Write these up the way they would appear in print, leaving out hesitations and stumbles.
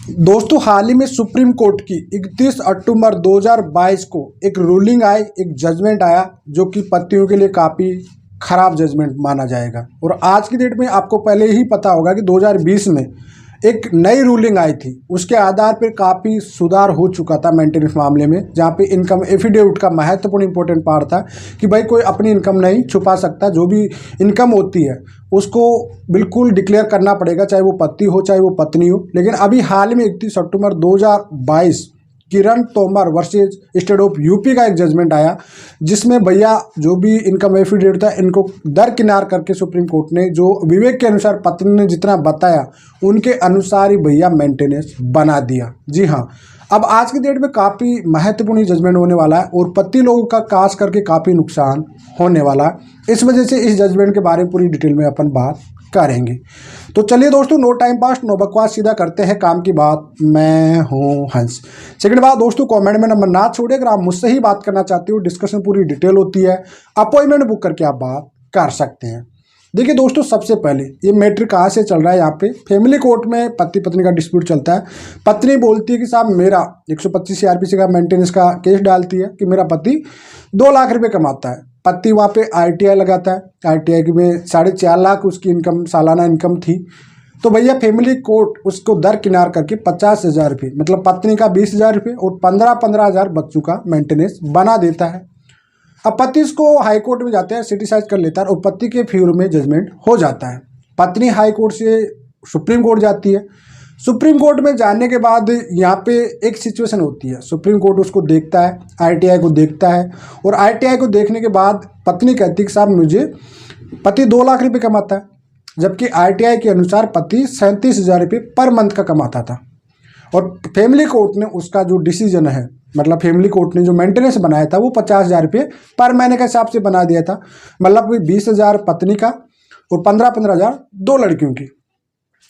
दोस्तों हाल ही में supreme court की 31 अक्टूबर 2022 को एक रूलिंग आई, एक जजमेंट आया जो कि पतियों के लिए काफ़ी खराब जजमेंट माना जाएगा। और आज की डेट में आपको पहले ही पता होगा कि 2020 में एक नई रूलिंग आई थी, उसके आधार पर काफ़ी सुधार हो चुका था मेंटेनेंस मामले में, जहाँ पे इनकम एफिडेविट का महत्वपूर्ण इंपॉर्टेंट पार्ट था कि भाई कोई अपनी इनकम नहीं छुपा सकता, जो भी इनकम होती है उसको बिल्कुल डिक्लेयर करना पड़ेगा, चाहे वो पति हो चाहे वो पत्नी हो। लेकिन अभी हाल में 31 अक्टूबर 2022 Kiran Tomar versus state of UP का एक जजमेंट आया, जिसमें भैया जो भी इनकम एफिडेविट था इनको दरकिनार करके सुप्रीम कोर्ट ने जो विवेक के अनुसार पत्नी ने जितना बताया उनके अनुसार ही भैया मेंटेनेंस बना दिया। जी हाँ, अब आज की डेट में काफ़ी महत्वपूर्ण जजमेंट होने वाला है और पति लोगों का खास करके काफ़ी नुकसान होने वाला है। इस वजह से इस जजमेंट के बारे में पूरी डिटेल में अपन बात करेंगे। तो चलिए दोस्तों, नो टाइम पास नो बकवास, सीधा करते हैं काम की बात। मैं हूं हंस। सेकंड बात दोस्तों, कमेंट में नंबर ना छोड़िए। अगर आप मुझसे ही बात करना चाहते हो, डिस्कशन पूरी डिटेल होती है, अपॉइंटमेंट बुक करके आप बात कर सकते हैं। देखिए दोस्तों, सबसे पहले ये मैटर कहाँ से चल रहा है। यहाँ पे फैमिली कोर्ट में पति पत्नी का डिस्प्यूट चलता है। पत्नी बोलती है कि साहब मेरा 125 CRPC का मेंटेनेंस का केस डालती है कि मेरा पति 2 लाख रुपए कमाता है। पति वहाँ पे ITI लगाता है, ITI में 4.5 लाख उसकी इनकम सालाना इनकम थी। तो भैया फैमिली कोर्ट उसको दरकिनार करके 50,000 रुपये, मतलब पत्नी का 20,000 रुपये और 15,000 बच्चों का मेंटेनेंस बना देता है। अब पति इसको हाई कोर्ट में जाते हैं, सिटीसाइज कर लेता है और पति के फेवर में जजमेंट हो जाता है। पत्नी हाई कोर्ट से सुप्रीम कोर्ट जाती है। सुप्रीम कोर्ट में जाने के बाद यहाँ पे एक सिचुएशन होती है, सुप्रीम कोर्ट उसको देखता है, ITI को देखता है और ITI को देखने के बाद पत्नी कहती है कि साहब मुझे पति 2 लाख रुपये कमाता है, जबकि ITI के अनुसार पति 37,000 रुपये पर मंथ का कमाता था। और फैमिली कोर्ट ने उसका जो डिसीजन है, मतलब फैमिली कोर्ट ने जो मेंटेनेंस बनाया था वो 50,000 रुपये पर महीने के हिसाब से बना दिया था। मतलब 20,000 पत्नी का और 15,000 दो लड़कियों की।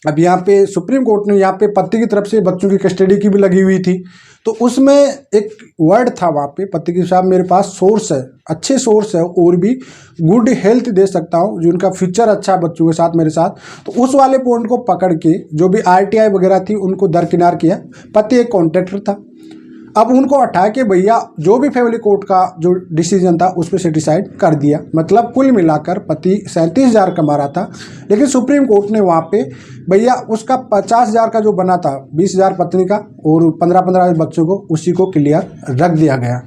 अब यहाँ पे सुप्रीम कोर्ट ने यहाँ पे पति की तरफ से बच्चों की कस्टडी की भी लगी हुई थी, तो उसमें एक वर्ड था वहाँ पे पति के साहब मेरे पास सोर्स है, अच्छे सोर्स है और भी गुड हेल्थ दे सकता हूँ, जो उनका फ्यूचर अच्छा है बच्चों के साथ मेरे साथ। तो उस वाले पॉइंट को पकड़ के जो भी ITI वगैरह थी उनको दरकिनार किया। पति एक कॉन्ट्रैक्टर था, अब उनको हटा के भैया जो भी फैमिली कोर्ट का जो डिसीजन था उस पर सेटिसाइड कर दिया। मतलब कुल मिलाकर पति 37,000 कमा रहा था, लेकिन सुप्रीम कोर्ट ने वहाँ पे भैया उसका 50,000 का जो बना था, 20,000 पत्नी का और 15,000 बच्चों को, उसी को क्लियर रख दिया गया।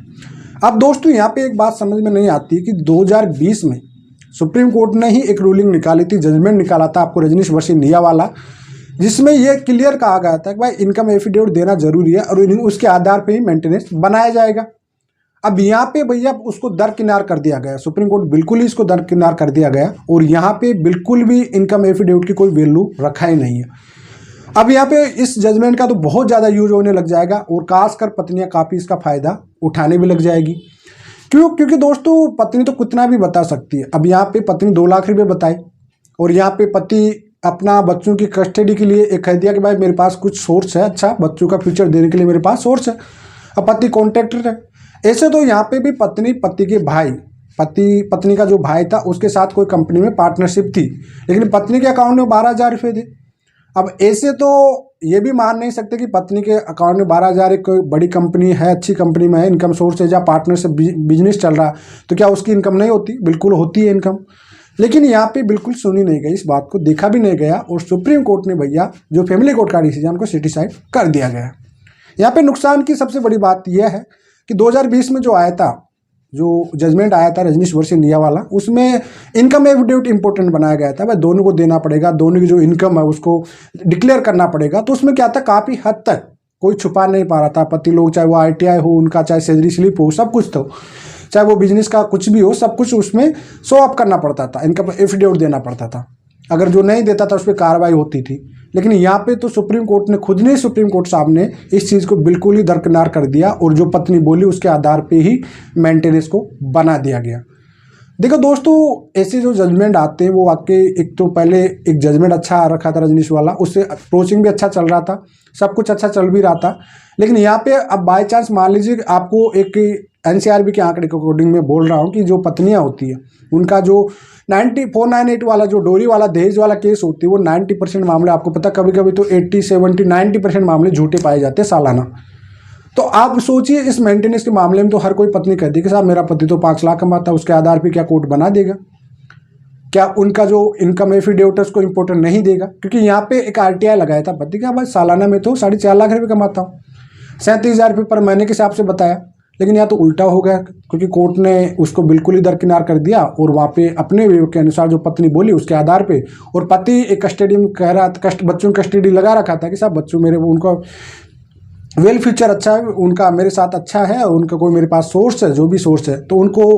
अब दोस्तों यहाँ पे एक बात समझ में नहीं आती कि 2020 में सुप्रीम कोर्ट ने ही एक रूलिंग निकाली थी, जजमेंट निकाला था आपको रजनीश वर्सेस निया वाला, जिसमें यह क्लियर कहा गया था कि भाई इनकम एफिडेविट देना जरूरी है और उसके आधार पे ही मेंटेनेंस बनाया जाएगा। अब यहाँ पे भैया उसको दरकिनार कर दिया गया, सुप्रीम कोर्ट बिल्कुल ही इसको दरकिनार कर दिया गया और यहाँ पे बिल्कुल भी इनकम एफिडेविट की कोई वैल्यू रखा ही नहीं है। अब यहाँ पे इस जजमेंट का तो बहुत ज़्यादा यूज होने लग जाएगा और खासकर पत्नियाँ काफ़ी इसका फ़ायदा उठाने भी लग जाएगी। क्योंकि दोस्तों पत्नी तो कितना भी बता सकती है। अब यहाँ पे पत्नी 2 लाख रुपये बताए और यहाँ पे पति अपना बच्चों की कस्टडी के लिए एक कह दिया कि भाई मेरे पास कुछ सोर्स है, अच्छा बच्चों का फ्यूचर देने के लिए मेरे पास सोर्स है। अब पति कॉन्ट्रैक्टर है। ऐसे तो यहाँ पे भी पत्नी पति के भाई, पत्नी का जो भाई था उसके साथ कोई कंपनी में पार्टनरशिप थी, लेकिन पत्नी के अकाउंट में 12,000 रुपये थे। अब ऐसे तो ये भी मान नहीं सकते कि पत्नी के अकाउंट में 12,000 एक कोई बड़ी कंपनी है, अच्छी कंपनी में है, इनकम सोर्स है, जहाँ पार्टनरशिप बिजनेस चल रहा है, तो क्या उसकी इनकम नहीं होती? बिल्कुल होती है इनकम। लेकिन यहाँ पे बिल्कुल सुनी नहीं गई, इस बात को देखा भी नहीं गया और सुप्रीम कोर्ट ने भैया जो फैमिली कोर्ट का डिसीजन को सेटिसाइड कर दिया गया। यहाँ पे नुकसान की सबसे बड़ी बात यह है कि 2020 में जो आया था, जो जजमेंट आया था रजनीश वर्सेस निया वाला, उसमें इनकम एफिडेविट इंपॉर्टेंट बनाया गया था। भाई दोनों को देना पड़ेगा, दोनों की जो इनकम है उसको डिक्लेयर करना पड़ेगा। तो उसमें क्या था, काफ़ी हद तक कोई छुपा नहीं पा रहा था। पति लोग चाहे वो ITI हो उनका, चाहे सैलरी स्लिप हो, सब कुछ तो, चाहे वो बिजनेस का कुछ भी हो, सब कुछ उसमें शो अप करना पड़ता था, इनकम एफिडेविट देना पड़ता था। अगर जो नहीं देता था उस पर कार्रवाई होती थी। लेकिन यहाँ पे तो सुप्रीम कोर्ट ने खुद ने, सुप्रीम कोर्ट साहब ने इस चीज़ को बिल्कुल ही दरकिनार कर दिया और जो पत्नी बोली उसके आधार पे ही मेंटेनेंस को बना दिया गया। देखो दोस्तों, ऐसे जो जजमेंट आते हैं वो वाकई, एक तो पहले एक जजमेंट अच्छा आ रखा था रजनीश वाला, उससे अप्रोचिंग भी अच्छा चल रहा था, सब कुछ अच्छा चल भी रहा था। लेकिन यहाँ पे अब बाय चांस मान लीजिए आपको एक एनसीआरबी के आंकड़े के अकॉर्डिंग मैं बोल रहा हूँ कि जो पत्नियां होती है उनका जो 498 वाला जो डोरी वाला दहेज वाला केस होती है वो 90% मामले, आपको पता कभी कभी तो 80, 70, 90% मामले झूठे पाए जाते हैं सालाना। तो आप सोचिए इस मेंटेनेंस के मामले में तो हर कोई पत्नी कहती है कि साहब मेरा पति तो 5 लाख कमाता है, उसके आधार पर क्या कोर्ट बना देगा? क्या उनका जो इनकम एफिडेविट है उसको इंपॉर्टेंट नहीं देगा? क्योंकि यहाँ पे एक आरटीआई लगाया था पति का, भाई सालाना में तो 4.5 लाख रुपये कमाता हूँ, 37,000 रुपये पर महीने के हिसाब से बताया। लेकिन यहाँ तो उल्टा हो गया, क्योंकि कोर्ट ने उसको बिल्कुल ही दरकिनार कर दिया और वहाँ पे अपने विवेक के अनुसार जो पत्नी बोली उसके आधार पे, और पति एक कस्टडी में कह रहा था, बच्चों की कस्टडी लगा रखा था कि साहब बच्चों मेरे, उनका वेल फ्यूचर अच्छा है, उनका मेरे साथ अच्छा है, उनका कोई मेरे पास सोर्स है, जो भी सोर्स है, तो उनको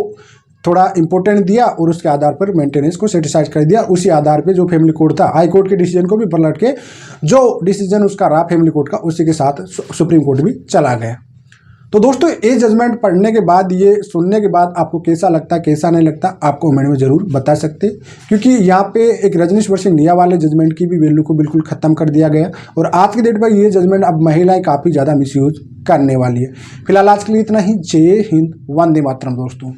थोड़ा इंपॉर्टेंट दिया और उसके आधार पर मेंटेनेंस को सेटिस्फाइड कर दिया। उसी आधार पे जो फैमिली कोर्ट था, हाई कोर्ट के डिसीजन को भी पलट के जो डिसीजन उसका रहा फैमिली कोर्ट का, उसी के साथ सुप्रीम कोर्ट भी चला गया। तो दोस्तों ये जजमेंट पढ़ने के बाद, ये सुनने के बाद आपको कैसा लगता है, कैसा नहीं लगता, आपको कमेंट में जरूर बता सकते, क्योंकि यहाँ पे एक रजनीश वर्सेस निया वाले जजमेंट की भी वैल्यू को बिल्कुल खत्म कर दिया गया और आज की डेट पर ये जजमेंट अब महिलाएं काफ़ी ज़्यादा मिसयूज करने वाली है। फिलहाल आज के लिए इतना ही। जय हिंद, वंदे मातरम दोस्तों।